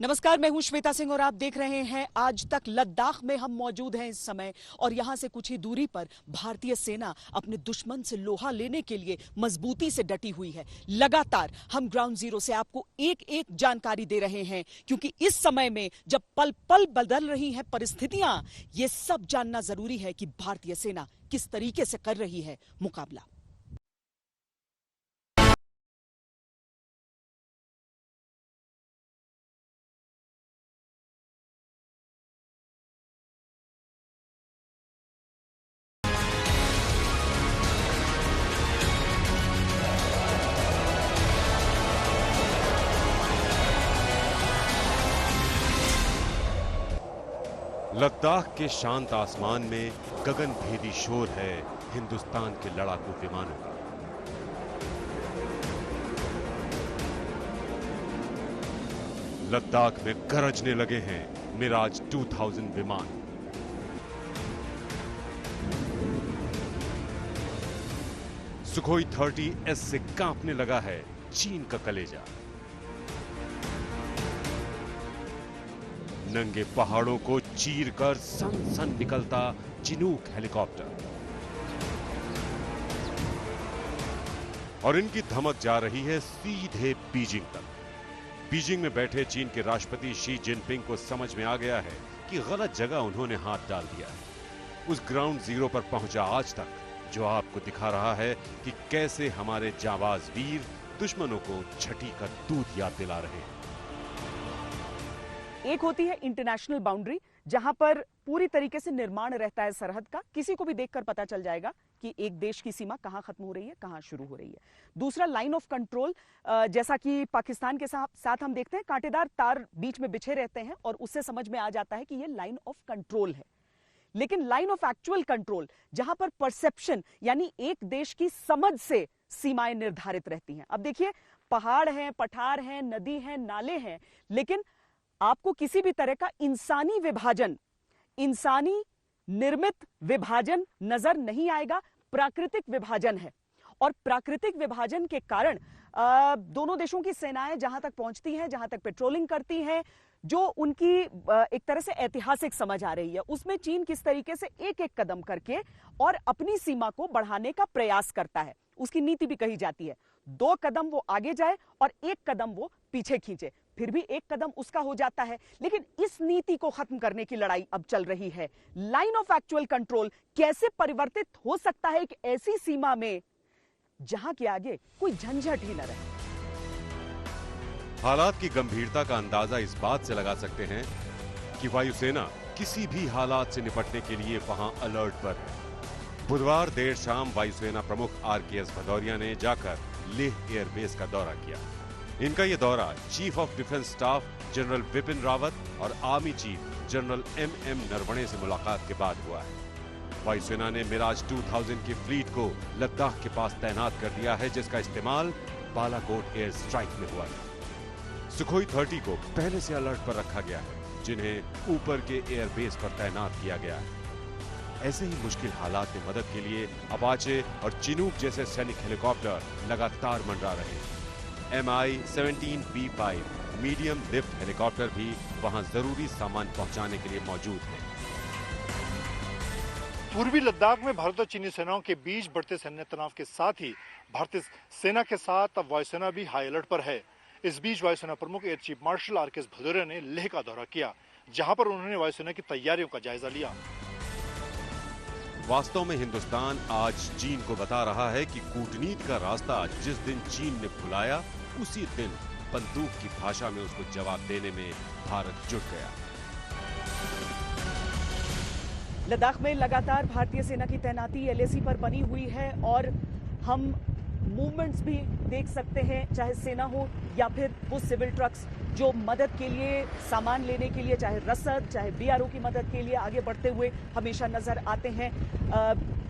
नमस्कार, मैं हूं श्वेता सिंह और आप देख रहे हैं आज तक। लद्दाख में हम मौजूद हैं इस समय और यहां से कुछ ही दूरी पर भारतीय सेना अपने दुश्मन से लोहा लेने के लिए मजबूती से डटी हुई है। लगातार हम ग्राउंड जीरो से आपको एक एक जानकारी दे रहे हैं, क्योंकि इस समय में जब पल पल बदल रही हैं परिस्थितियां, ये सब जानना जरूरी है कि भारतीय सेना किस तरीके से कर रही है मुकाबला। लद्दाख के शांत आसमान में गगनभेदी शोर है हिंदुस्तान के लड़ाकू विमानों का। लद्दाख में गरजने लगे हैं मिराज 2000 विमान। सुखोई 30S से कांपने लगा है चीन का कलेजा। नंगे पहाड़ों को चीरकर सन सन निकलता चिनूक हेलीकॉप्टर, और इनकी धमक जा रही है सीधे बीजिंग तक। बीजिंग में बैठे चीन के राष्ट्रपति शी जिनपिंग को समझ में आ गया है कि गलत जगह उन्होंने हाथ डाल दिया है। उस ग्राउंड जीरो पर पहुंचा आज तक, जो आपको दिखा रहा है कि कैसे हमारे जाबाज वीर दुश्मनों को छठी का दूध याद दिला रहे हैं। एक होती है इंटरनेशनल बाउंड्री, जहां पर पूरी तरीके से निर्माण रहता है सरहद का। किसी को भी देखकर पता चल जाएगा कि एक देश की सीमा कहां खत्म हो रही है, कहां शुरू हो रही है। दूसरा, लाइन ऑफ कंट्रोल, जैसा कि पाकिस्तान के साथ हम देखते हैं, कांटेदार तार बीच में बिछे रहते हैं और उससे समझ में आ जाता है कि ये लाइन ऑफ कंट्रोल है। लेकिन लाइन ऑफ एक्चुअल कंट्रोल, जहां पर परसेप्शन यानी एक देश की समझ से सीमाएं निर्धारित रहती हैं। अब देखिए, पहाड़ हैं, पठार हैं, नदी है, नाले हैं, लेकिन आपको किसी भी तरह का इंसानी विभाजन, इंसानी निर्मित विभाजन नजर नहीं आएगा। प्राकृतिक विभाजन है, और प्राकृतिक विभाजन के कारण दोनों देशों की सेनाएं जहां तक पहुंचती हैं, जहां तक पेट्रोलिंग करती हैं, जो उनकी एक तरह से ऐतिहासिक समझ आ रही है, उसमें चीन किस तरीके से एक एक कदम करके और अपनी सीमा को बढ़ाने का प्रयास करता है। उसकी नीति भी कही जाती है, 2 कदम वो आगे जाए और 1 कदम वो पीछे खींचे। फिर भी 1 कदम उसका हो जाता है। लेकिन इस नीति को खत्म करने की लड़ाई अब चल रही है। लाइन ऑफ एक्चुअल कंट्रोल कैसे परिवर्तित हो सकता है एक ऐसी सीमा में जहां के आगे कोई झंझट ही न रहे। हालात की गंभीरता का अंदाजा इस बात से लगा सकते हैं कि वायुसेना किसी भी हालात से निपटने के लिए वहां अलर्ट पर है। बुधवार देर शाम वायुसेना प्रमुख RKS भदौरिया ने जाकर लेह एयरबेस का दौरा किया। इनका यह दौरा chief of defence staff general Bipin Rawat और army chief general MM Naravane से मुलाकात के बाद हुआ है। वायुसेना ने मिराज 2000 की फ्लीट को लद्दाख के पास तैनात कर दिया है, जिसका इस्तेमाल बालाकोट एयर स्ट्राइक में हुआ था। सुखोई 30 को पहले से अलर्ट पर रखा गया है, जिन्हें ऊपर के एयरबेस पर तैनात किया गया है। ऐसे ही मुश्किल हालात में मदद के लिए अपाचे और चिनूक जैसे सैनिक हेलीकॉप्टर लगातार मंडरा रहे हैं। Mi-17B5 मीडियम लिफ्ट हेलीकॉप्टर भी वहां जरूरी सामान पहुंचाने के लिए मौजूद है। पूर्वी लद्दाख में भारत और चीनी सेनाओं के बीच बढ़ते सैन्य तनाव के साथ ही भारतीय सेना के साथ अब वायुसेना भी हाई अलर्ट पर है। इस बीच वायुसेना प्रमुख air chief marshal RKS Bhadauria ने लेह का दौरा किया, जहां पर उन्होंने वायुसेना की तैयारियों का जायजा लिया। वास्तव में हिंदुस्तान आज चीन को बता रहा है कि कूटनीति का रास्ता जिस दिन चीन ने खुलाया, उसी दिन बंदूक की भाषा में उसको जवाब देने में भारत जुट गया। लद्दाख में लगातार भारतीय सेना की तैनाती LAC पर बनी हुई है और हम मूवमेंट्स भी देख सकते हैं, चाहे सेना हो या फिर वो सिविल ट्रक्स जो मदद के लिए, सामान लेने के लिए, चाहे रसद, चाहे BRO की मदद के लिए आगे बढ़ते हुए हमेशा नजर आते हैं।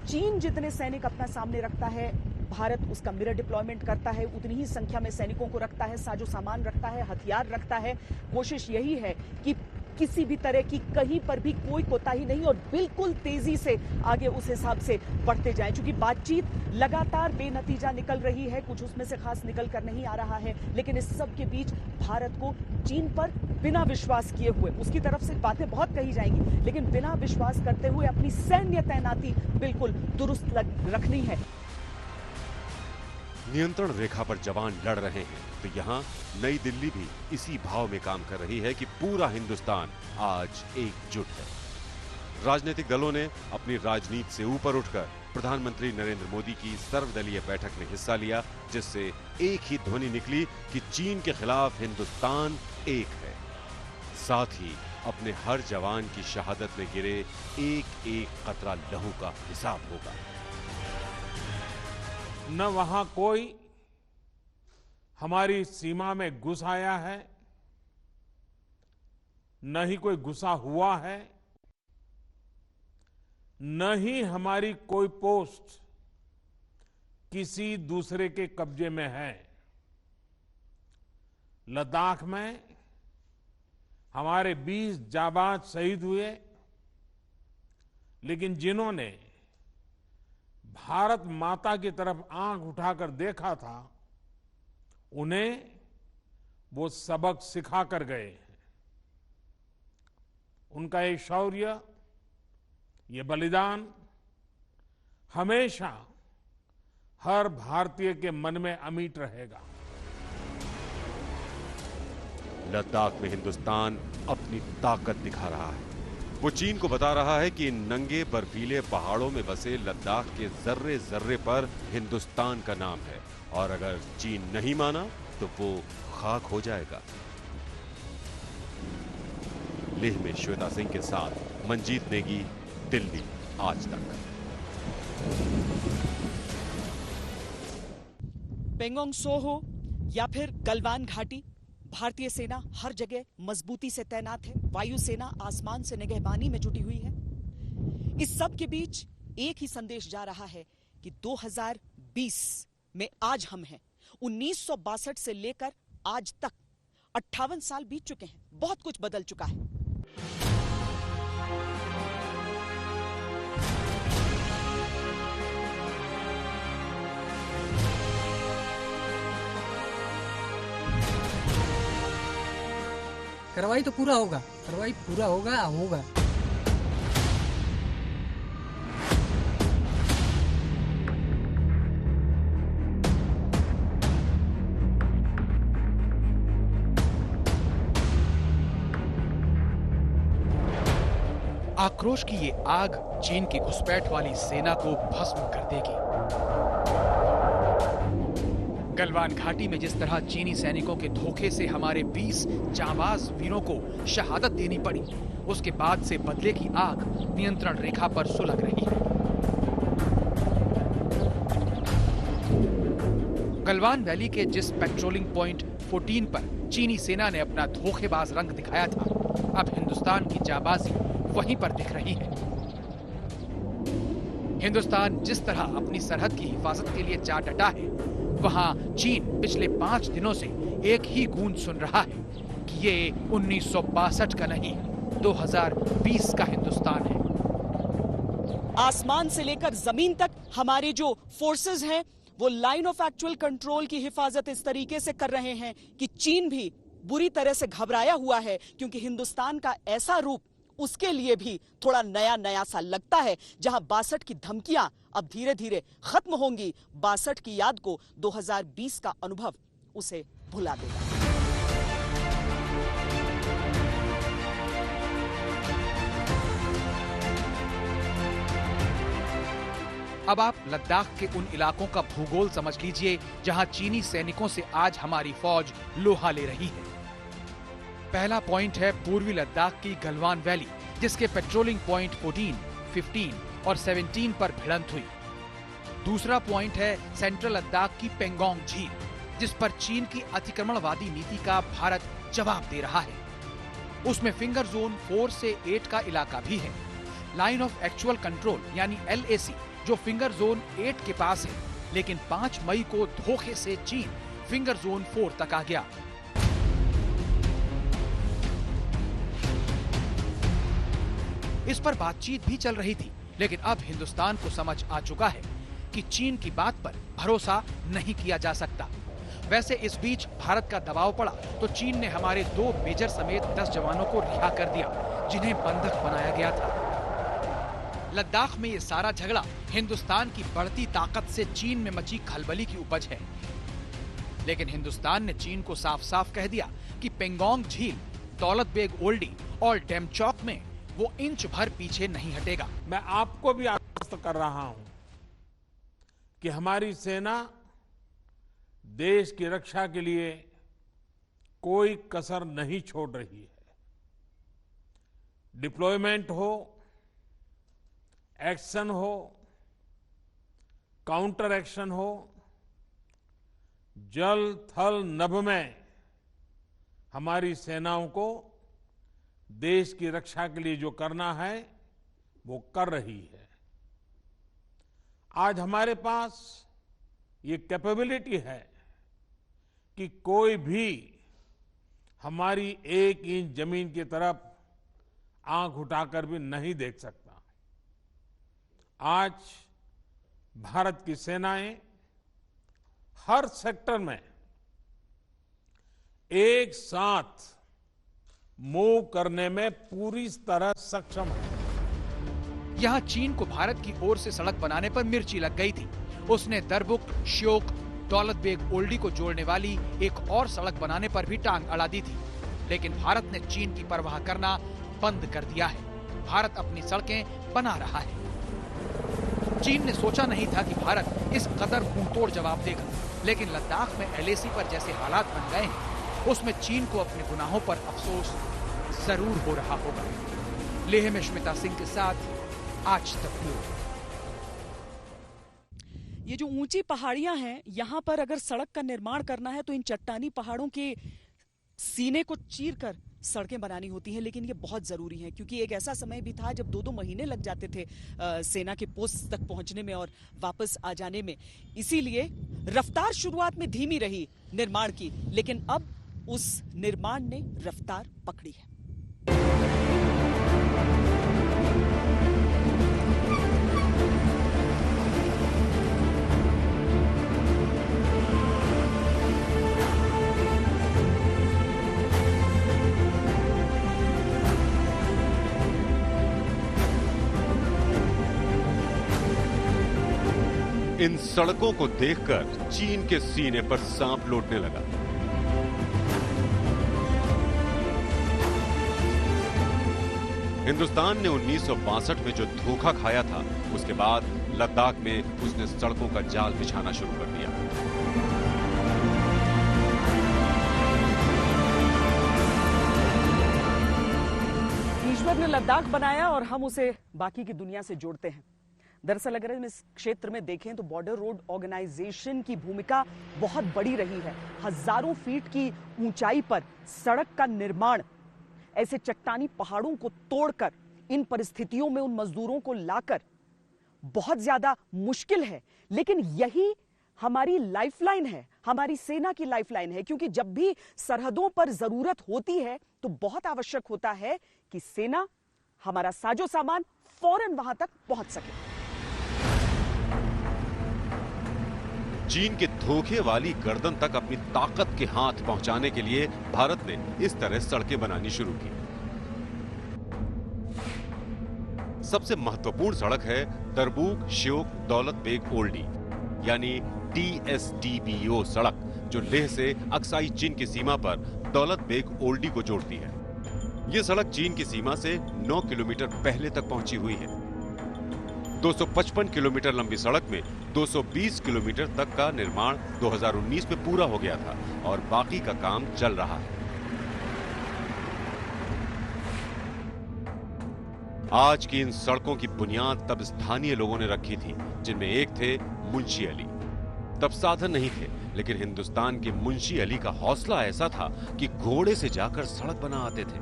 चीन जितने सैनिक अपना सामने रखता है, भारत उसका मिरर डिप्लॉयमेंट करता है, उतनी ही संख्या में सैनिकों को रखता है, साजो सामान रखता है, हथियार रखता है। कोशिश यही है कि किसी भी तरह की कहीं पर भी कोई कोताही नहीं और बिल्कुल तेजी से आगे उस हिसाब से बढ़ते जाएं। क्योंकि बातचीत लगातार बेनतीजा निकल रही है, कुछ उसमें से खास निकल कर नहीं आ रहा है, लेकिन इस सब के बीच भारत को चीन पर बिना विश्वास किए हुए, उसकी तरफ से बातें बहुत कही जाएंगी, लेकिन बिना विश्वास करते हुए अपनी सैन्य तैनाती बिल्कुल दुरुस्त रखनी है। नियंत्रण रेखा पर जवान लड़ रहे हैं तो यहाँ नई दिल्ली भी इसी भाव में काम कर रही है कि पूरा हिंदुस्तान आज एकजुट है। राजनीतिक दलों ने अपनी राजनीति से ऊपर उठकर प्रधानमंत्री नरेंद्र मोदी की सर्वदलीय बैठक में हिस्सा लिया, जिससे एक ही ध्वनि निकली कि चीन के खिलाफ हिंदुस्तान एक है। साथ ही अपने हर जवान की शहादत में गिरे एक एक कतरा लहू का हिसाब होगा। न वहां कोई हमारी सीमा में घुस आया है, न ही कोई घुसा हुआ है, न ही हमारी कोई पोस्ट किसी दूसरे के कब्जे में है। लद्दाख में हमारे 20 जाबाज शहीद हुए, लेकिन जिन्होंने भारत माता की तरफ आंख उठाकर देखा था, उन्हें वो सबक सिखा कर गए हैं। उनका ये शौर्य, ये बलिदान हमेशा हर भारतीय के मन में अमिट रहेगा। लद्दाख में हिंदुस्तान अपनी ताकत दिखा रहा है। वो चीन को बता रहा है कि इन नंगे बर्फीले पहाड़ों में बसे लद्दाख के जर्रे जर्रे पर हिंदुस्तान का नाम है, और अगर चीन नहीं माना तो वो खाक हो जाएगा। लेह में श्वेता सिंह के साथ मंजीत नेगी, दिल्ली आज तक। पेंगोंग सो हो या फिर गलवान घाटी, भारतीय सेना हर जगह मजबूती से तैनात है। वायुसेना आसमान से निगहबानी में जुटी हुई है। इस सब के बीच एक ही संदेश जा रहा है कि 2020 में आज हम हैं। 1962 से लेकर आज तक 58 साल बीत चुके हैं। बहुत कुछ बदल चुका है। कार्रवाई तो पूरा होगा, कार्रवाई पूरा होगा। आक्रोश की ये आग चीन की घुसपैठ वाली सेना को भस्म कर देगी। गलवान घाटी में जिस तरह चीनी सैनिकों के धोखे से हमारे 20 जांबाज वीरों को शहादत देनी पड़ी, उसके बाद से बदले की आग नियंत्रण रेखा पर सुलग रही है। गलवान वैली के जिस पेट्रोलिंग पॉइंट 14 पर चीनी सेना ने अपना धोखेबाज रंग दिखाया था, अब हिंदुस्तान की जाबाजी वहीं पर दिख रही है। हिंदुस्तान जिस तरह अपनी सरहद की हिफाजत के लिए जा डटा है, वहां चीन पिछले 5 दिनों से एक ही गूंज सुन रहा है कि ये 1962 का नहीं, 2020 का हिंदुस्तान है। आसमान से लेकर जमीन तक हमारे जो फोर्सेस हैं, वो लाइन ऑफ एक्चुअल कंट्रोल की हिफाजत इस तरीके से कर रहे हैं कि चीन भी बुरी तरह से घबराया हुआ है, क्योंकि हिंदुस्तान का ऐसा रूप उसके लिए भी थोड़ा नया नया सा लगता है। जहां 62 की धमकियां अब धीरे धीरे खत्म होंगी, 62 की याद को 2020 का अनुभव उसे भुला देगा। अब आप लद्दाख के उन इलाकों का भूगोल समझ लीजिए जहां चीनी सैनिकों से आज हमारी फौज लोहा ले रही है। पहला पॉइंट है पूर्वी लद्दाख की गलवान वैली, जिसके पेट्रोलिंग पॉइंट 14, 15 और 17 पर भिड़ंत हुई। दूसरा पॉइंट है सेंट्रल लद्दाख की पेंगोंग झील, जिस पर चीन की अतिक्रमणवादी नीति का भारत जवाब दे रहा है। उसमें फिंगर जोन 4 से 8 का इलाका भी है। लाइन ऑफ एक्चुअल कंट्रोल यानी LAC जो फिंगर जोन 8 के पास है, लेकिन 5 मई को धोखे से चीन फिंगर जोन 4 तक आ गया। इस पर बातचीत भी चल रही थी, लेकिन अब हिंदुस्तान को समझ आ चुका है कि चीन की बात पर भरोसा नहीं किया जा सकता। वैसे इस बीच भारत का दबाव पड़ा तो चीन ने हमारे 2 मेजर समेत 10 जवानों को रिहा कर दिया, जिन्हें बंधक बनाया गया था। लद्दाख में ये सारा झगड़ा हिंदुस्तान की बढ़ती ताकत से चीन में मची खलबली की उपज है। लेकिन हिंदुस्तान ने चीन को साफ साफ कह दिया कि पेंगोंग झील, दौलत बेग ओल्डी और डेमचौक में वो इंच भर पीछे नहीं हटेगा। मैं आपको भी आश्वस्त कर रहा हूं कि हमारी सेना देश की रक्षा के लिए कोई कसर नहीं छोड़ रही है। डिप्लॉयमेंट हो, एक्शन हो, काउंटर एक्शन हो, जल थल नभ में हमारी सेनाओं को देश की रक्षा के लिए जो करना है वो कर रही है। आज हमारे पास ये कैपेबिलिटी है कि कोई भी हमारी 1 इंच जमीन की तरफ आंख उठाकर भी नहीं देख सकता। आज भारत की सेनाएं हर सेक्टर में एक साथ मूव करने में पूरी तरह सक्षम है। यहाँ चीन को भारत की ओर से सड़क बनाने पर मिर्ची लग गई थी। उसने दरबुक, श्योक, दौलत बेग ओल्डी को जोड़ने वाली एक और सड़क बनाने पर भी टांग अड़ा दी थी। लेकिन भारत ने चीन की परवाह करना बंद कर दिया है। भारत अपनी सड़कें बना रहा है। चीन ने सोचा नहीं था कि भारत इस कदर मुंहतोड़ जवाब देगा, लेकिन लद्दाख में LAC पर जैसे हालात बन गए हैं, उसमें चीन को अपने गुनाहों पर अफसोस जरूर हो रहा होगा। लेह में स्मिता सिंह के साथ आज तक न्यूज़। ये जो ऊंची पहाड़ियां हैं, यहां पर अगर सड़क का निर्माण करना है तो इन चट्टानी पहाड़ों के सीने को चीरकर सड़कें बनानी होती हैं। लेकिन ये बहुत जरूरी है, क्योंकि एक ऐसा समय भी था जब 2-2 महीने लग जाते थे सेना के पोस्ट तक पहुंचने में और वापस आ जाने में। इसीलिए रफ्तार शुरुआत में धीमी रही निर्माण की, लेकिन अब उस निर्माण ने रफ्तार पकड़ी है। इन सड़कों को देखकर चीन के सीने पर सांप लौटने लगा। हिंदुस्तान ने 1962 में जो धोखा खाया था, उसके बाद लद्दाख में उसने सड़कों का जाल बिछाना शुरू कर दिया। ईश्वर ने लद्दाख बनाया और हम उसे बाकी की दुनिया से जोड़ते हैं। दरअसल अगर हम इस क्षेत्र में देखें तो बॉर्डर रोड ऑर्गेनाइजेशन की भूमिका बहुत बड़ी रही है। हजारों फीट की ऊंचाई पर सड़क का निर्माण ऐसे चट्टानी पहाड़ों को तोड़कर इन परिस्थितियों में उन मजदूरों को लाकर बहुत ज्यादा मुश्किल है। लेकिन यही हमारी लाइफलाइन है, हमारी सेना की लाइफलाइन है, क्योंकि जब भी सरहदों पर जरूरत होती है तो बहुत आवश्यक होता है कि सेना, हमारा साजो सामान फौरन वहां तक पहुंच सके। चीन के धोखे वाली गर्दन तक अपनी ताकत के हाथ पहुंचाने के लिए भारत ने इस तरह सड़कें बनानी शुरू की। सबसे महत्वपूर्ण सड़क है दरबुक श्योक दौलत बेग ओल्डी यानी TSDBO सड़क, जो लेह से अक्साई चीन की सीमा पर दौलत बेग ओल्डी को जोड़ती है। यह सड़क चीन की सीमा से 9 किलोमीटर पहले तक पहुंची हुई है। 255 किलोमीटर लंबी सड़क में 220 किलोमीटर तक का निर्माण 2019 में पूरा हो गया था और बाकी का काम चल रहा है। आज की इन सड़कों की बुनियाद तब स्थानीय लोगों ने रखी थी, जिनमें एक थे मुंशी अली। तब साधन नहीं थे, लेकिन हिंदुस्तान के मुंशी अली का हौसला ऐसा था कि घोड़े से जाकर सड़क बना आते थे।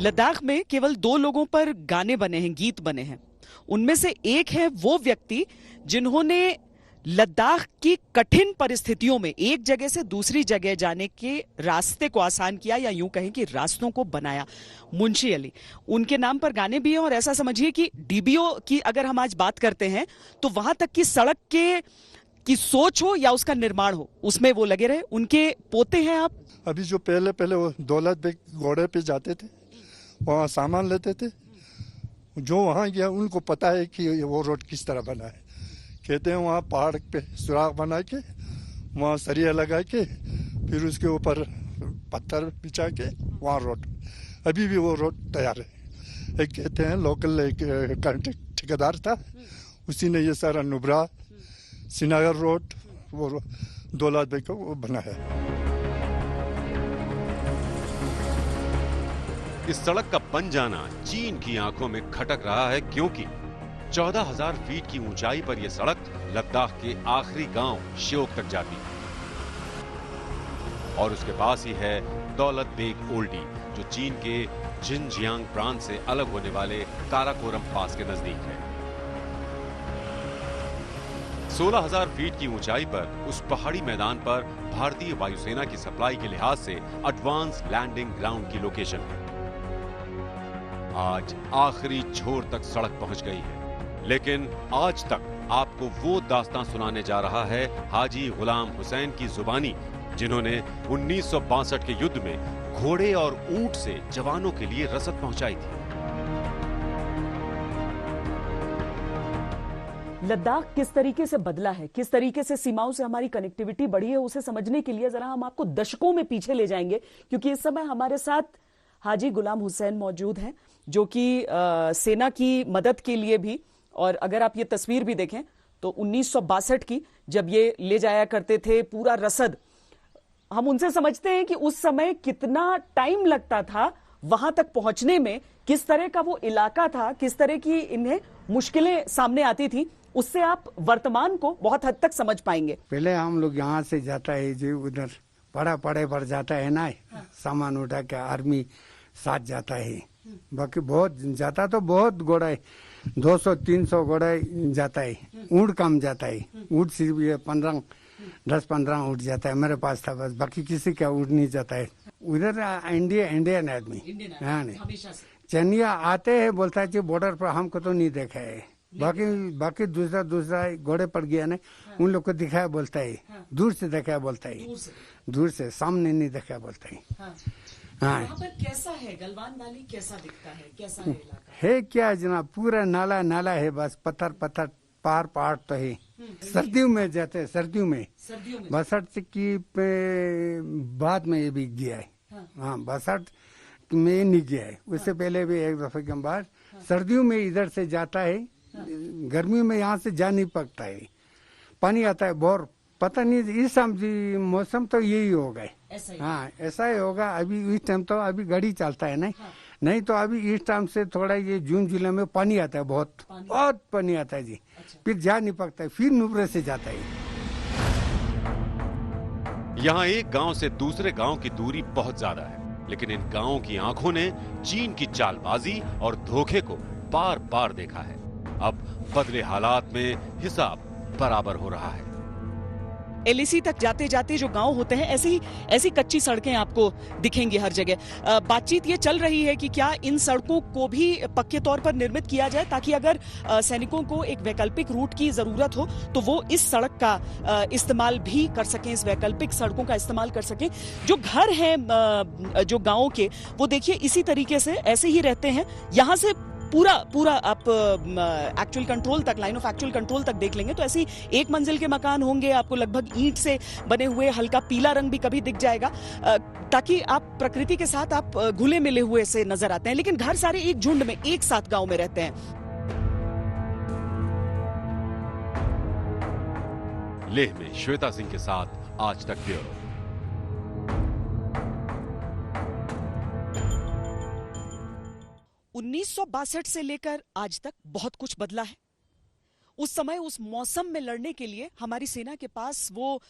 लद्दाख में केवल 2 लोगों पर गाने बने हैं, गीत बने हैं। उनमें से एक है वो व्यक्ति जिन्होंने लद्दाख की कठिन परिस्थितियों में एक जगह से दूसरी जगह जाने के रास्ते को आसान किया, या यूं कहें कि रास्तों को बनाया मुंशी अली। उनके नाम पर गाने भी हैं, और ऐसा समझिए कि डीबीओ की अगर हम आज बात करते हैं तो वहां तक की सड़क की सोच हो या उसका निर्माण हो, उसमें वो लगे रहे। उनके पोते हैं आप। अभी जो पहले वो दौलत बेग घोड़े पे जाते थे, वहाँ सामान लेते थे, जो वहाँ गया उनको पता है कि वो रोड किस तरह बना है। कहते हैं वहाँ पहाड़ पे सुराख बना के, वहाँ सरिया लगा के, फिर उसके ऊपर पत्थर बिछा के वहाँ रोड, अभी भी वो रोड तैयार है। एक कहते हैं लोकल एक ठेकेदार था, उसी ने ये सारा नुब्रा श्रीनगर रोड वो दौलत बेग को वो बनाया। इस सड़क का बन जाना चीन की आंखों में खटक रहा है, क्योंकि 14,000 फीट की ऊंचाई पर यह सड़क लद्दाख के आखिरी गांव श्योक तक जाती है, और उसके पास ही है दौलत बेग ओल्डी, जो चीन के जिनजियांग प्रांत से अलग होने वाले काराकोरम पास के नजदीक है। 16,000 फीट की ऊंचाई पर उस पहाड़ी मैदान पर भारतीय वायुसेना की सप्लाई के लिहाज से एडवांस लैंडिंग ग्राउंड की लोकेशन है। आज आखिरी छोर तक सड़क पहुंच गई है, लेकिन आज तक आपको वो दास्तां सुनाने जा रहा है हाजी गुलाम हुसैन की जुबानी, जिन्होंने 1962 के युद्ध में घोड़े और ऊंट से जवानों के लिए रसद पहुंचाई थी। लद्दाख किस तरीके से बदला है, किस तरीके से सीमाओं से हमारी कनेक्टिविटी बढ़ी है, उसे समझने के लिए जरा हम आपको दशकों में पीछे ले जाएंगे, क्योंकि इस समय हमारे साथ हाजी गुलाम हुसैन मौजूद हैं, जो कि सेना की मदद के लिए भी, और अगर आप ये तस्वीर भी देखें तो 1962 की, जब ये ले जाया करते थे पूरा रसद, हम उनसे समझते हैं कि उस समय कितना टाइम लगता था वहां तक पहुंचने में, किस तरह का वो इलाका था, किस तरह की इन्हें मुश्किलें सामने आती थी, उससे आप वर्तमान को बहुत हद तक समझ पाएंगे। पहले हम लोग यहाँ से जाता है जो उधर पड़े पर जाता है ना, सामान उठा के आर्मी साथ जाता है, बाकी बहुत जाता तो बहुत घोड़ा है, 200-300 घोड़ा जाता है, ऊँट कम जाता है, ऊँट सिर्फ ये 10-15 ऊँट जाता है, मेरे पास था बस, बाकी किसी का ऊँट नहीं जाता है उधर। इंडियन आदमी, हाँ नहीं, चनिया आते हैं, बोलता है कि बॉर्डर पर हमको तो नहीं देखा है, बाकी दूसरा घोड़े पर गया ना, उन लोग को दिखाया बोलता है, दूर से देखा बोलता है, दूर से, सामने नहीं देखा बोलता है। हाँ, वहाँ पर कैसा है गलवान वैली, कैसा दिखता है, कैसा है इलाका? है क्या जनाब, पूरा नाला है, बस पत्थर पहाड़ तो है। सर्दियों में जाते हैं, सर्दियों में बसंत की बाद में ये भी गया है। हाँ, बसंत में नहीं गया है, उससे पहले भी एक दफे के बाद सर्दियों में इधर से जाता है, गर्मियों में यहाँ से जा नहीं पकता है, पानी आता है बोर, पता नहीं इस मौसम तो यही होगा। हाँ, ऐसा ही होगा। अभी इस टाइम तो अभी गाड़ी चलता है ना, नहीं तो अभी इस टाइम से थोड़ा ये जून जुलाई में पानी आता है, बहुत पानी आता है जी। फिर जा नहीं पकता है, फिर नुब्रे से जाता है। यहाँ एक गांव से दूसरे गांव की दूरी बहुत ज्यादा है, लेकिन इन गांवों की आंखों ने चीन की चालबाजी और धोखे को बार बार देखा है। अब बदले हालात में हिसाब बराबर हो रहा है। एलएसी तक जाते जाते जो गांव होते हैं, ऐसी कच्ची सड़कें आपको दिखेंगी हर जगह। बातचीत ये चल रही है कि क्या इन सड़कों को भी पक्के तौर पर निर्मित किया जाए, ताकि अगर सैनिकों को एक वैकल्पिक रूट की जरूरत हो तो वो इस सड़क का इस्तेमाल भी कर सकें, इस वैकल्पिक सड़कों का इस्तेमाल कर सकें। जो घर हैं जो गाँव के, वो देखिए इसी तरीके से ऐसे ही रहते हैं। यहाँ से पूरा आप एक्चुअल कंट्रोल तक, लाइन ऑफ एक्चुअल कंट्रोल तक देख लेंगे तो ऐसी एक मंजिल के मकान होंगे, आपको लगभग ईंट से बने हुए, हल्का पीला रंग भी कभी दिख जाएगा, ताकि आप प्रकृति के साथ आप घुले मिले हुए से नजर आते हैं। लेकिन घर सारे एक झुंड में एक साथ गांव में रहते हैं। लेह में श्वेता सिंह के साथ आज तक ब्यूरो। उन्नीस 1962 से लेकर आज तक बहुत कुछ बदला है। उस समय उस मौसम में लड़ने के लिए हमारी सेना के पास वो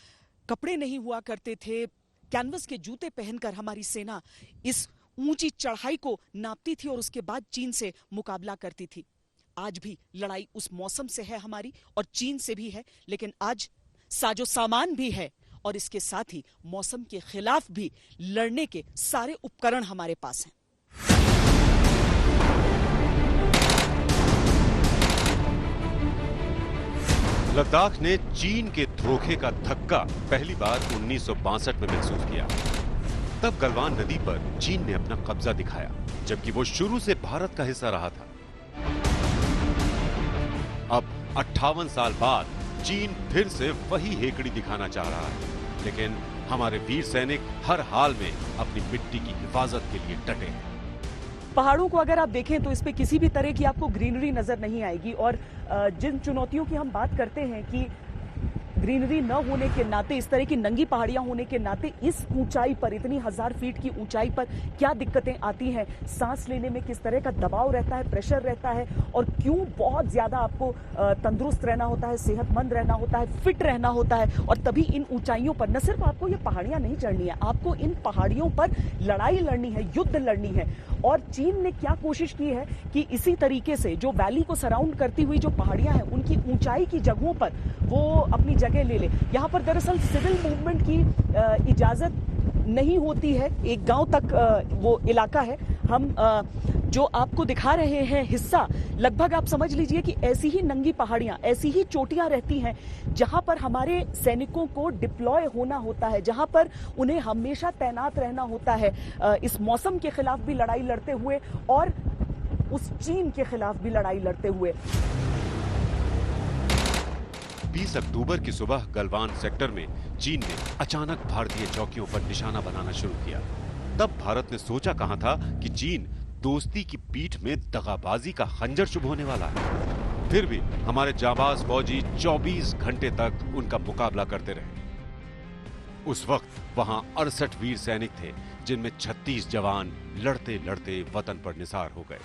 कपड़े नहीं हुआ करते थे। कैनवस के जूते पहनकर हमारी सेना इस ऊंची चढ़ाई को नापती थी और उसके बाद चीन से मुकाबला करती थी। आज भी लड़ाई उस मौसम से है हमारी और चीन से भी है, लेकिन आज साजो सामान भी है और इसके साथ ही मौसम के खिलाफ भी लड़ने के सारे उपकरण हमारे पास हैं। लद्दाख ने चीन के धोखे का धक्का पहली बार 1962 में महसूस किया। तब गलवान नदी पर चीन ने अपना कब्जा दिखाया, जबकि वो शुरू से भारत का हिस्सा रहा था। अब 58 साल बाद चीन फिर से वही हेकड़ी दिखाना चाह रहा है, लेकिन हमारे वीर सैनिक हर हाल में अपनी मिट्टी की हिफाजत के लिए डटे हैं। पहाड़ों को अगर आप देखें तो इस पे किसी भी तरह की आपको ग्रीनरी नजर नहीं आएगी और जिन चुनौतियों की हम बात करते हैं कि ग्रीनरी न होने के नाते, इस तरह की नंगी पहाड़ियां होने के नाते इस ऊंचाई पर, इतनी 1000 फीट की ऊंचाई पर क्या दिक्कतें आती हैं, सांस लेने में किस तरह का दबाव रहता है, प्रेशर रहता है और क्यों बहुत ज्यादा आपको तंदुरुस्त रहना होता है, सेहतमंद रहना होता है, फिट रहना होता है। और तभी इन ऊंचाइयों पर न सिर्फ आपको ये पहाड़ियां नहीं चढ़नी है, आपको इन पहाड़ियों पर लड़ाई लड़नी है, युद्ध लड़नी है। और चीन ने क्या कोशिश की है कि इसी तरीके से जो वैली को सराउंड करती हुई जो पहाड़ियां हैं, उनकी ऊंचाई की जगहों पर वो अपनी जगह ले ले। यहाँ पर दरअसल सिविल मूवमेंट की इजाजत नहीं होती है। एक गांव तक वो इलाका है। हम जो आपको दिखा रहे हैं हिस्सा, लगभग आप समझ लीजिए कि ऐसी ही नंगी पहाड़ियां, ऐसी ही चोटियां रहती हैं जहां पर हमारे सैनिकों को डिप्लॉय होना होता है, जहां पर उन्हें हमेशा तैनात रहना होता है, इस मौसम के खिलाफ भी लड़ाई लड़ते हुए और उस चीन के खिलाफ भी लड़ाई लड़ते हुए। 20 अक्टूबर की सुबह गलवान सेक्टर में चीन ने अचानक भारतीय चौकियों पर निशाना बनाना शुरू किया। तब भारत ने सोचा कहां था कि चीन दोस्ती की पीठ में दगाबाजी का खंजर चुभोने वाला है। फिर भी हमारे जाबाज फौजी 24 घंटे तक उनका मुकाबला करते रहे। उस वक्त वहां 68 वीर सैनिक थे, जिनमें 36 जवान लड़ते लड़ते वतन पर निसार हो गए।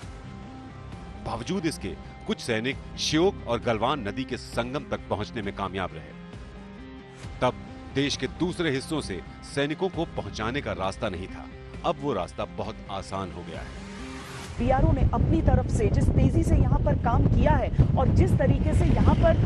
बावजूद इसके कुछ सैनिक श्योक और गलवान नदी के संगम तक पहुंचने में कामयाब रहे। तब देश के दूसरे हिस्सों से सैनिकों को पहुंचाने का रास्ता नहीं था। अब वो रास्ता बहुत आसान हो गया है। बीआरओ ने अपनी तरफ से जिस तेजी से यहाँ पर काम किया है और जिस तरीके से यहाँ पर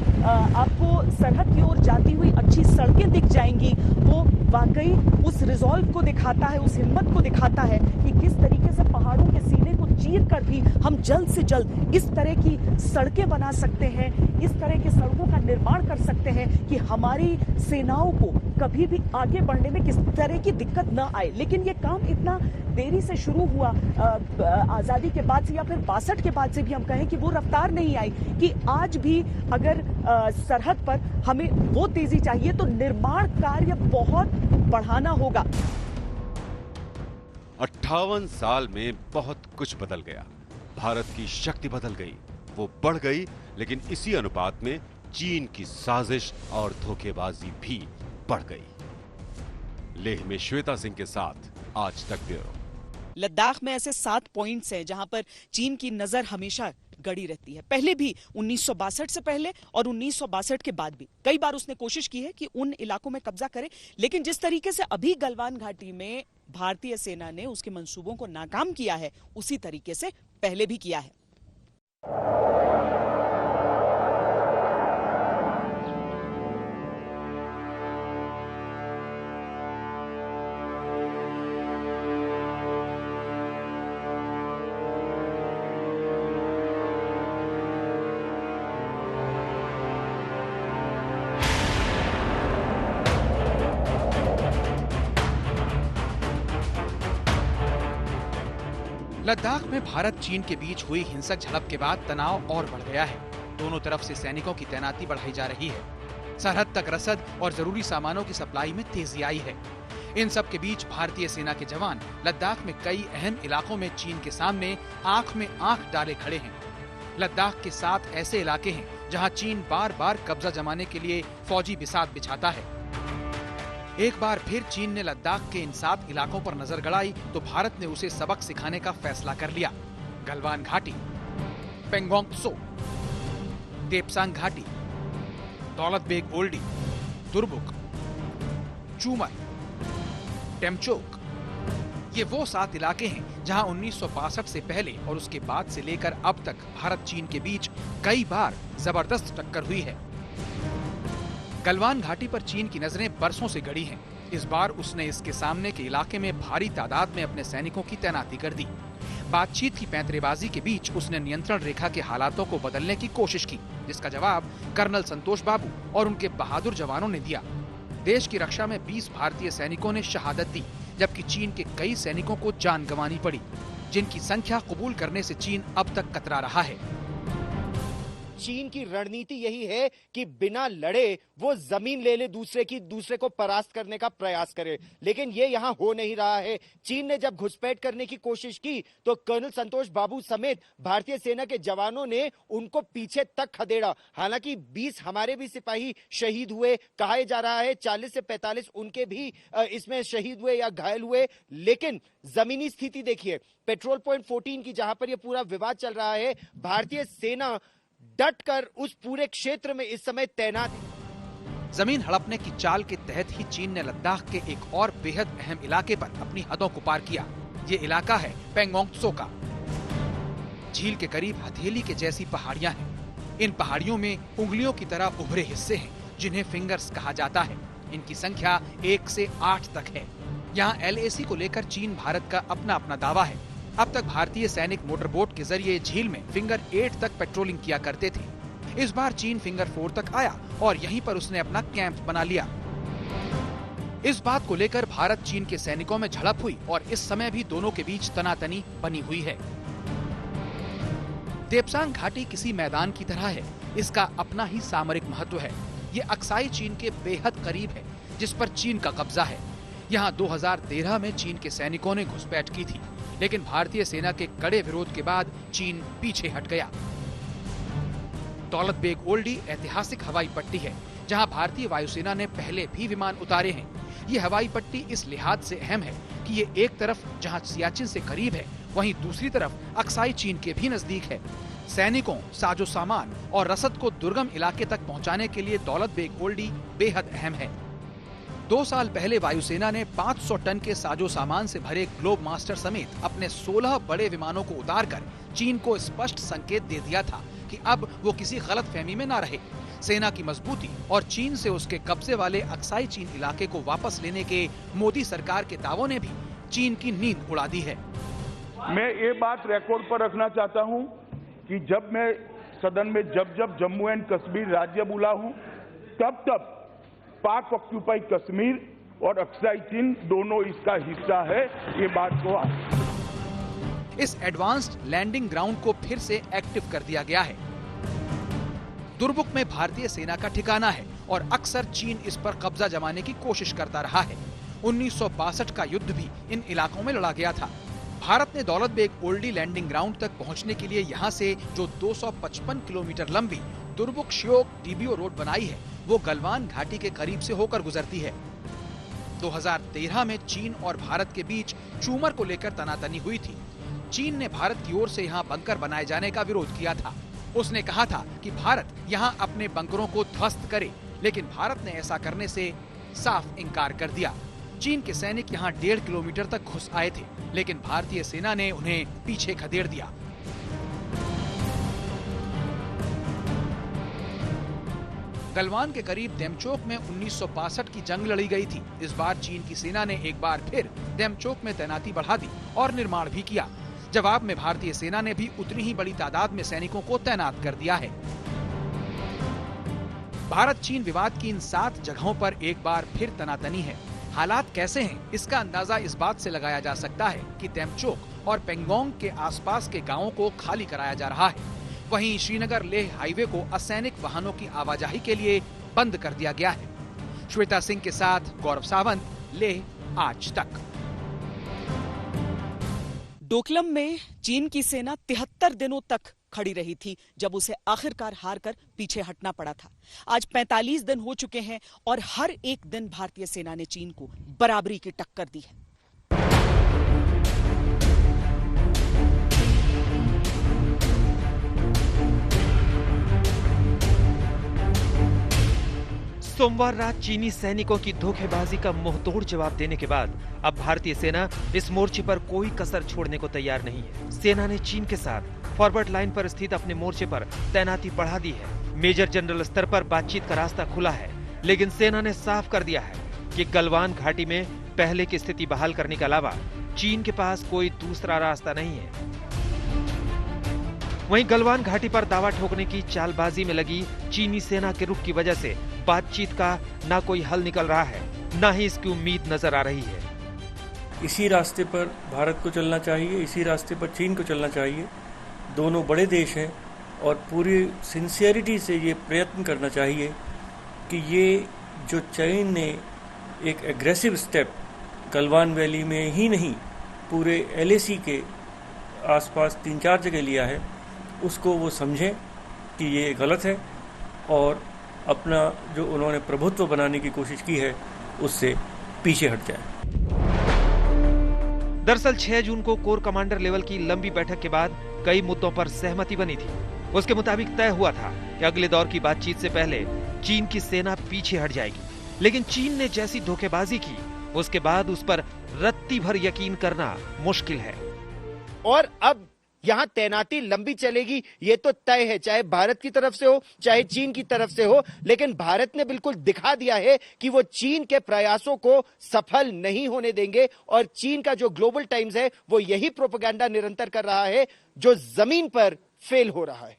आपको सरहद की ओर जाती हुई अच्छी सड़कें दिख जाएंगी, वो वाकई उस रिजॉल्व को दिखाता है, उस हिम्मत को दिखाता है कि किस तरीके से पहाड़ों के सीने को चीर कर भी हम जल्द से जल्द इस तरह की सड़कें बना सकते हैं, इस तरह की सड़कों का निर्माण कर सकते हैं कि हमारी सेनाओं को कभी भी आगे बढ़ने में किस तरह की दिक्कत न आए। लेकिन ये काम इतना देरी से शुरू हुआ, आजादी के बाद से या फिर 62 के बाद से भी हम कहें कि वो रफ्तार नहीं आई कि आज भी अगर सरहद पर हमें वो तेजी चाहिए तो निर्माण कार्य बहुत बढ़ाना होगा। 58 साल में बहुत कुछ बदल गया। भारत की शक्ति बदल गई, वो बढ़ गई, लेकिन इसी अनुपात में चीन की साजिश और धोखेबाजी भी बढ़ गई। लेह में श्वेता सिंह के साथ आज तक ब्यूरो। लद्दाख में ऐसे 7 पॉइंट्स हैं जहां पर चीन की नजर हमेशा गड़ी रहती है। पहले भी 1962 से पहले और 1962 के बाद भी कई बार उसने कोशिश की है कि उन इलाकों में कब्जा करे, लेकिन जिस तरीके से अभी गलवान घाटी में भारतीय सेना ने उसके मंसूबों को नाकाम किया है, उसी तरीके से पहले भी किया है। लद्दाख में भारत चीन के बीच हुई हिंसक झड़प के बाद तनाव और बढ़ गया है। दोनों तरफ से सैनिकों की तैनाती बढ़ाई जा रही है। सरहद तक रसद और जरूरी सामानों की सप्लाई में तेजी आई है। इन सब के बीच भारतीय सेना के जवान लद्दाख में कई अहम इलाकों में चीन के सामने आंख में आंख डाले खड़े हैं। लद्दाख के 7 ऐसे इलाके हैं जहां चीन बार बार कब्जा जमाने के लिए फौजी बिसात बिछाता है। एक बार फिर चीन ने लद्दाख के इन 7 इलाकों पर नजर गड़ाई तो भारत ने उसे सबक सिखाने का फैसला कर लिया। गलवान घाटी, पेंगोंग त्सो, देपसांग घाटी, दौलत बेग ओल्डी, दुर्बुक, चूमर, टेमचोक, ये वो 7 इलाके हैं जहां 1962 से पहले और उसके बाद से लेकर अब तक भारत चीन के बीच कई बार जबरदस्त टक्कर हुई है। गलवान घाटी पर चीन की नजरें बरसों से गड़ी हैं। इस बार उसने इसके सामने के इलाके में भारी तादाद में अपने सैनिकों की तैनाती कर दी। बातचीत की पैंतरेबाजी के बीच उसने नियंत्रण रेखा के हालातों को बदलने की कोशिश की, जिसका जवाब कर्नल संतोष बाबू और उनके बहादुर जवानों ने दिया। देश की रक्षा में 20 भारतीय सैनिकों ने शहादत दी, जबकि चीन के कई सैनिकों को जान गंवानी पड़ी, जिनकी संख्या कबूल करने से चीन अब तक कतरा रहा है। चीन की रणनीति यही है कि बिना लड़े वो जमीन ले ले, दूसरे को परास्त करने का प्रयास करे, लेकिन ये यहाँ हो नहीं रहा है। चीन ने जब घुसपैठ करने की कोशिश की तो कर्नल संतोष बाबू समेत भारतीय सेना के जवानों ने उनको पीछे तक खदेड़ा। हालांकि 20 हमारे भी सिपाही शहीद हुए, कहा जा रहा है 40 से 45 उनके भी इसमें शहीद हुए या घायल हुए। लेकिन जमीनी स्थिति देखिए, पेट्रोल पॉइंट 14 की जहां पर यह पूरा विवाद चल रहा है, भारतीय सेना डट कर उस पूरे क्षेत्र में इस समय तैनात है। जमीन हड़पने की चाल के तहत ही चीन ने लद्दाख के एक और बेहद अहम इलाके पर अपनी हदों को पार किया। ये इलाका है पैंगोंग त्सो का। झील के करीब हथेली के जैसी पहाड़ियां हैं। इन पहाड़ियों में उंगलियों की तरह उभरे हिस्से हैं, जिन्हें फिंगर्स कहा जाता है। इनकी संख्या 1 से 8 तक है। यहाँ LAC को लेकर चीन भारत का अपना अपना दावा है। अब तक भारतीय सैनिक मोटरबोट के जरिए झील में फिंगर 8 तक पेट्रोलिंग किया करते थे। इस बार चीन फिंगर 4 तक आया और यहीं पर उसने अपना कैंप बना लिया। इस बात को लेकर भारत चीन के सैनिकों में झड़प हुई और इस समय भी दोनों के बीच तनातनी बनी हुई है। देप्सांग घाटी किसी मैदान की तरह है। इसका अपना ही सामरिक महत्व है। ये अक्साई चीन के बेहद करीब है, जिस पर चीन का कब्जा है। यहाँ 2013 में चीन के सैनिकों ने घुसपैठ की थी, लेकिन भारतीय सेना के कड़े विरोध के बाद चीन पीछे हट गया। दौलत बेग ओल्डी ऐतिहासिक हवाई पट्टी है, जहां भारतीय वायुसेना ने पहले भी विमान उतारे हैं। ये हवाई पट्टी इस लिहाज से अहम है कि ये एक तरफ जहां सियाचिन से करीब है, वहीं दूसरी तरफ अक्साई चीन के भी नजदीक है। सैनिकों, साजो सामान और रसद को दुर्गम इलाके तक पहुंचाने के लिए दौलत बेग ओल्डी बेहद अहम है। 2 साल पहले वायुसेना ने 500 टन के साजो सामान से भरे ग्लोब मास्टर समेत अपने 16 बड़े विमानों को उतारकर चीन को स्पष्ट संकेत दे दिया था कि अब वो किसी गलतफहमी में न रहे। सेना की मजबूती और चीन से उसके कब्जे वाले अक्साई चीन इलाके को वापस लेने के मोदी सरकार के दावों ने भी चीन की नींद उड़ा दी है। मैं ये बात रिकॉर्ड पर रखना चाहता हूँ कि जब मैं सदन में जब जम्मू एंड कश्मीर राज्य बोला हूँ, तब पाक ऑक्यूपाई कश्मीर और अक्साई चीन दोनों इसका हिस्सा है। ये बात को इस एडवांस्ड लैंडिंग ग्राउंड को फिर से एक्टिव कर दिया गया है। दुर्मुख में भारतीय सेना का ठिकाना है और अक्सर चीन इस पर कब्जा जमाने की कोशिश करता रहा है। 1962 का युद्ध भी इन इलाकों में लड़ा गया था। भारत ने दौलत बेग ओल्डी लैंडिंग ग्राउंड तक पहुंचने के लिए यहाँ से जो 255 किलोमीटर लंबी दुर्मुख श्योक डीबीओ रोड बनाई है, वो गलवान घाटी के करीब से होकर गुजरती है। 2013 में चीन और भारत के बीच चूमर को लेकर तनातनी हुई थी। चीन ने भारत की ओर से यहाँ बंकर बनाए जाने का विरोध किया था। उसने कहा था कि भारत यहाँ अपने बंकरों को ध्वस्त करे, लेकिन भारत ने ऐसा करने से साफ इनकार कर दिया। चीन के सैनिक यहाँ 1.5 किलोमीटर तक घुस आए थे, लेकिन भारतीय सेना ने उन्हें पीछे खदेड़ दिया। गलवान के करीब देमचोक में 1962 की जंग लड़ी गई थी। इस बार चीन की सेना ने एक बार फिर देमचोक में तैनाती बढ़ा दी और निर्माण भी किया। जवाब में भारतीय सेना ने भी उतनी ही बड़ी तादाद में सैनिकों को तैनात कर दिया है। भारत चीन विवाद की इन 7 जगहों पर एक बार फिर तनातनी है। हालात कैसे हैं, इसका अंदाजा इस बात से लगाया जा सकता है कि देमचोक और पेंगोंग के आसपास के गांवों को खाली कराया जा रहा है। वहीं श्रीनगर लेह हाईवे को असैनिक वाहनों की आवाजाही के लिए बंद कर दिया गया है। श्वेता सिंह के साथ गौरव सावंत, लेह आज तक। डोकलम में चीन की सेना 73 दिनों तक खड़ी रही थी, जब उसे आखिरकार हार कर पीछे हटना पड़ा था। आज 45 दिन हो चुके हैं और हर एक दिन भारतीय सेना ने चीन को बराबरी की टक्कर दी है। सोमवार रात चीनी सैनिकों की धोखेबाजी का मुंहतोड़ जवाब देने के बाद अब भारतीय सेना इस मोर्चे पर कोई कसर छोड़ने को तैयार नहीं है। सेना ने चीन के साथ फॉरवर्ड लाइन पर स्थित अपने मोर्चे पर तैनाती बढ़ा दी है। मेजर जनरल स्तर पर बातचीत का रास्ता खुला है, लेकिन सेना ने साफ कर दिया है कि गलवान घाटी में पहले की स्थिति बहाल करने के अलावा चीन के पास कोई दूसरा रास्ता नहीं है। वहीं गलवान घाटी पर दावा ठोकने की चालबाजी में लगी चीनी सेना के रुख की वजह से बातचीत का ना कोई हल निकल रहा है, ना ही इसकी उम्मीद नजर आ रही है। इसी रास्ते पर भारत को चलना चाहिए, इसी रास्ते पर चीन को चलना चाहिए। दोनों बड़े देश हैं और पूरी सिंसियरिटी से ये प्रयत्न करना चाहिए कि ये जो चीन ने एक एग्रेसिव स्टेप गलवान वैली में ही नहीं पूरे LAC के आसपास 3-4 जगह लिया है, उसको वो समझें कि ये गलत है और अपना जो उन्होंने प्रभुत्व बनाने की कोशिश की है उससे पीछे हट जाए। दरअसल 6 जून को कोर कमांडर लेवल की लंबी बैठक के बाद कई मुद्दों पर सहमति बनी थी। उसके मुताबिक तय हुआ था कि अगले दौर की बातचीत से पहले चीन की सेना पीछे हट जाएगी, लेकिन चीन ने जैसी धोखेबाजी की उसके बाद उस पर रत्ती भर यकीन करना मुश्किल है। और अब यहाँ तैनाती लंबी चलेगी ये तो तय है, चाहे भारत की तरफ से हो चाहे चीन की तरफ से हो, लेकिन भारत ने बिल्कुल दिखा दिया है कि वो चीन के प्रयासों को सफल नहीं होने देंगे। और चीन का जो ग्लोबल टाइम्स है वो यही प्रोपेगेंडा निरंतर कर रहा है जो जमीन पर फेल हो रहा है।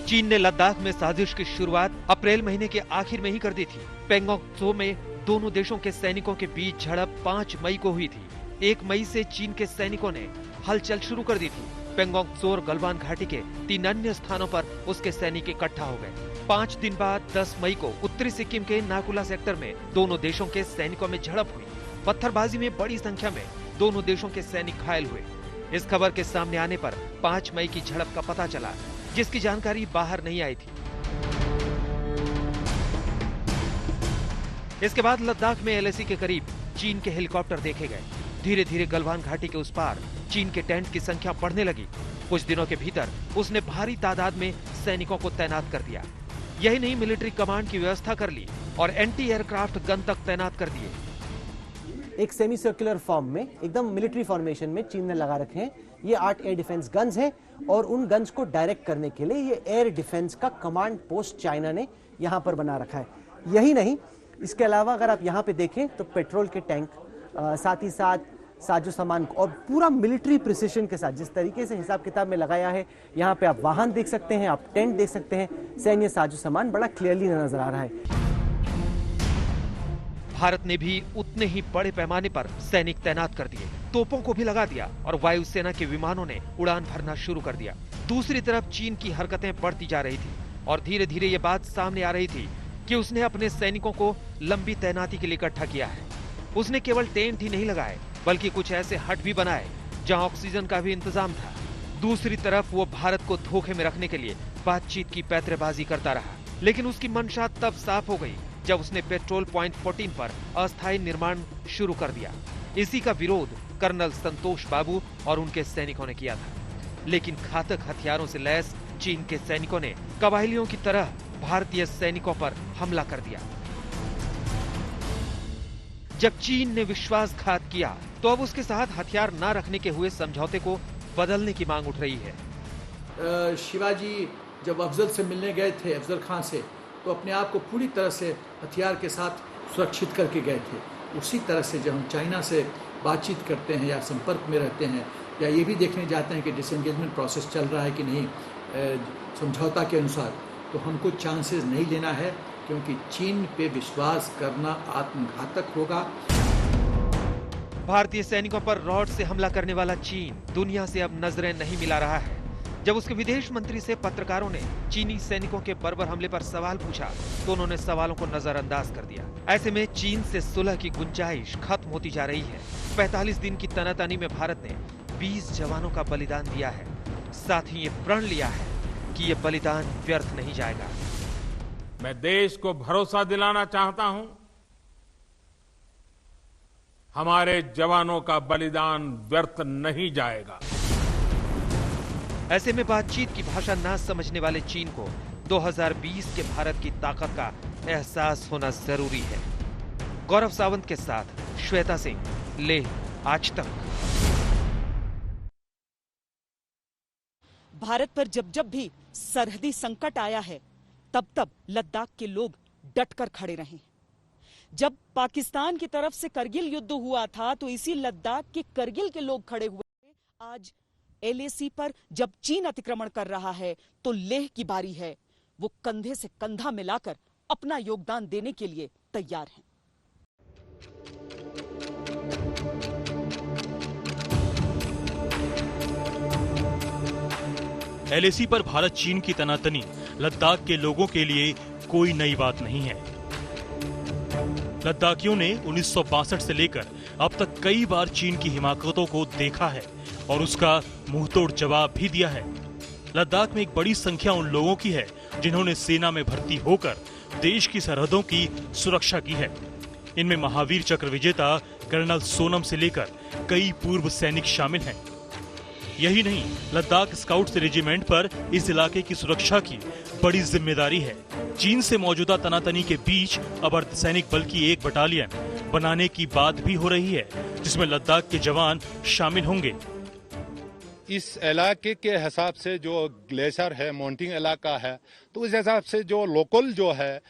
चीन ने लद्दाख में साजिश की शुरुआत अप्रैल महीने के आखिर में ही कर दी थी। पेंगोंग त्सो में दोनों देशों के सैनिकों के बीच झड़प 5 मई को हुई थी। 1 मई से चीन के सैनिकों ने हलचल शुरू कर दी थी। पेंगोंग त्सो और गलवान घाटी के 3 अन्य स्थानों पर उसके सैनिक इकट्ठा हो गए। 5 दिन बाद 10 मई को उत्तरी सिक्किम के नाकुला सेक्टर में दोनों देशों के सैनिकों में झड़प हुई। पत्थरबाजी में बड़ी संख्या में दोनों देशों के सैनिक घायल हुए। इस खबर के सामने आने पर 5 मई की झड़प का पता चला, जिसकी जानकारी बाहर नहीं आई थी। इसके बाद लद्दाख में LAC के करीब चीन के हेलीकॉप्टर देखे गए। धीरे धीरे गलवान घाटी के उस पार चीन के टेंट की संख्या बढ़ने लगी। कुछ दिनों के भीतर उसने भारी तादाद में सैनिकों को तैनात कर दिया। यही नहीं, मिलिट्री कमांड की व्यवस्था कर ली और एंटी एयरक्राफ्ट गन तक तैनात कर दिए। एक सेमी सर्कुलर फॉर्म में एकदम मिलिट्री फॉर्मेशन में चीन ने लगा रखे हैं। ये 8 एयर डिफेंस गन्स हैं और उन गन्स को डायरेक्ट करने के लिए ये एयर डिफेंस का कमांड पोस्ट चाइना ने यहाँ पर बना रखा है। यही नहीं, इसके अलावा अगर आप यहाँ पे देखें तो पेट्रोल के टैंक, साथ ही साथ साजो सामान और पूरा मिलिट्री प्रिसिशन के साथ जिस तरीके से हिसाब किताब में लगाया है, यहाँ पे आप वाहन देख सकते हैं, आप टेंट देख सकते हैं, सैन्य साजो सामान बड़ा क्लियरली नजर आ रहा है। भारत ने भी उतने ही बड़े पैमाने पर सैनिक तैनात कर दिए, तोपों को भी लगा दिया और वायुसेना के विमानों ने उड़ान भरना शुरू कर दिया। दूसरी तरफ चीन की हरकतें बढ़ती जा रही थी और धीरे धीरे ये बात सामने आ रही थी कि उसने अपने सैनिकों को लंबी तैनाती के लिए इकट्ठा किया है। उसने केवल टेंट ही नहीं लगाए बल्कि कुछ ऐसे हट भी बनाए जहां ऑक्सीजन का भी इंतजाम था। दूसरी तरफ वो भारत को धोखे में रखने के लिए बातचीत की पैंतरेबाजी करता रहा, लेकिन उसकी मंशा तब साफ हो गई जब उसने पेट्रोल पॉइंट 14 पर अस्थायी निर्माण शुरू कर दिया। इसी का विरोध कर्नल संतोष बाबू और उनके सैनिकों ने किया था, लेकिन घातक हथियारों से लैस चीन के सैनिकों ने कबायलियों की तरह भारतीय सैनिकों पर हमला कर दिया। जब चीन ने विश्वासघात किया तो अब उसके साथ हथियार न रखने के हुए समझौते को बदलने की मांग उठ रही है। शिवाजी जब अफजल से मिलने गए थे, अफजल खान से, तो अपने आप को पूरी तरह से हथियार के साथ सुरक्षित करके गए थे। उसी तरह से जब हम चाइना से बातचीत करते हैं या संपर्क में रहते हैं या ये भी देखने जाते हैं कि डिसएंगेजमेंट प्रोसेस चल रहा है कि नहीं समझौता के अनुसार, तो हमको चांसेस नहीं लेना है, क्योंकि चीन पे विश्वास करना आत्मघातक होगा। भारतीय सैनिकों पर रॉड से हमला करने वाला चीन दुनिया से अब नजरें नहीं मिला रहा है। जब उसके विदेश मंत्री से पत्रकारों ने चीनी सैनिकों के बर्बर हमले पर सवाल पूछा तो उन्होंने सवालों को नजरअंदाज कर दिया। ऐसे में चीन से सुलह की गुंजाइश खत्म होती जा रही है। 45 दिन की तनातनी में भारत ने 20 जवानों का बलिदान दिया है। साथ ही ये प्रण लिया है कि ये बलिदान व्यर्थ नहीं जाएगा। मैं देश को भरोसा दिलाना चाहता हूं, हमारे जवानों का बलिदान व्यर्थ नहीं जाएगा। ऐसे में बातचीत की भाषा ना समझने वाले चीन को 2020 के भारत की ताकत का एहसास होना जरूरी है। गौरव सावंत के साथ श्वेता सिंह, लेह, आज तक। भारत पर जब जब भी सरहदी संकट आया है, तब तब लद्दाख के लोग डटकर खड़े रहे। जब पाकिस्तान की तरफ से करगिल युद्ध हुआ था तो इसी लद्दाख के करगिल के लोग खड़े हुए थे। आज LAC पर जब चीन अतिक्रमण कर रहा है तो लेह की बारी है। वो कंधे से कंधा मिलाकर अपना योगदान देने के लिए तैयार हैं। LAC पर भारत चीन की तनातनी लद्दाख के लोगों के लिए कोई नई बात नहीं है। लद्दाखियों ने 1962 से लेकर अब तक कई बार चीन की हिमाकतों को देखा है और उसका मुंहतोड़ जवाब भी दिया है। लद्दाख में एक बड़ी संख्या उन लोगों की है जिन्होंने सेना में भर्ती होकर देश की सरहदों की सुरक्षा की है। इनमें महावीर चक्र विजेता कर्नल सोनम से लेकर कई पूर्व सैनिक शामिल हैं। यही नहीं, लद्दाख स्काउट्स रेजिमेंट पर इस इलाके की सुरक्षा की बड़ी जिम्मेदारी है। चीन से मौजूदा तनातनी के बीच अब अर्धसैनिक बल की एक बटालियन बनाने की बात भी हो रही है, जिसमें लद्दाख के जवान शामिल होंगे। इस इलाके के हिसाब से जो ग्लेशियर है, माउंटेन इलाका है, तो उस हिसाब से जो लोकल जो है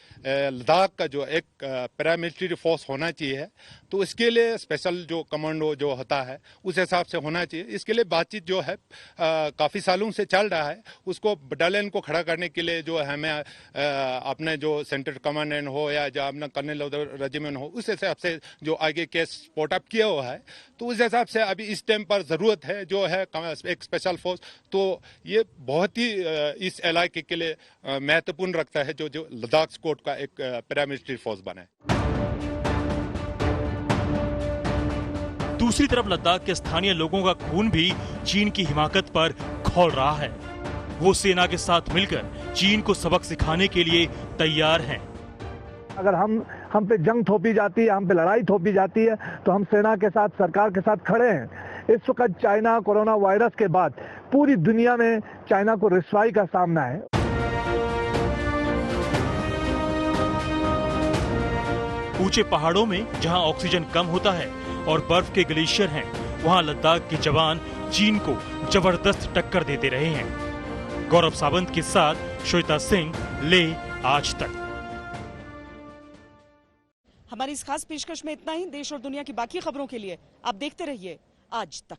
लद्दाख का जो एक पैरामिलिट्री फोर्स होना चाहिए, तो इसके लिए स्पेशल जो कमांडो जो होता है उस हिसाब से होना चाहिए। इसके लिए बातचीत जो है काफ़ी सालों से चल रहा है। उसको बटालियन को खड़ा करने के लिए जो हमें अपने जो सेंट्रल कमांडेंट हो या जो अपना कर्नल रेजिमेंट हो, उस हिसाब से जो आगे केस स्पॉट अप किया हुआ है, तो उस हिसाब से अभी इस टाइम पर ज़रूरत है जो है एक स्पेशल फोर्स। तो ये बहुत ही इस इलाके के लिए महत्वपूर्ण रखता है जो लद्दाख स्क्वाड का एक पैरामिलिट्री फोर्स बने। दूसरी तरफ लद्दाख के स्थानीय लोगों का खून भी चीन की हिमाकत पर खौल रहा है। वो सेना के साथ मिलकर चीन को सबक सिखाने के लिए तैयार हैं। अगर हम पे जंग थोपी जाती है, हम पे लड़ाई थोपी जाती है, तो हम सेना के साथ, सरकार के साथ खड़े हैं। इस वक्त चाइना कोरोना वायरस के बाद पूरी दुनिया में चाइना को रुसवाई का सामना है। ऊंचे पहाड़ों में जहां ऑक्सीजन कम होता है और बर्फ के ग्लेशियर हैं, वहां लद्दाख के जवान चीन को जबरदस्त टक्कर देते रहे हैं। गौरव सावंत के साथ श्वेता सिंह, लेह, आज तक। हमारी इस खास पेशकश में इतना ही। देश और दुनिया की बाकी खबरों के लिए आप देखते रहिए आज तक।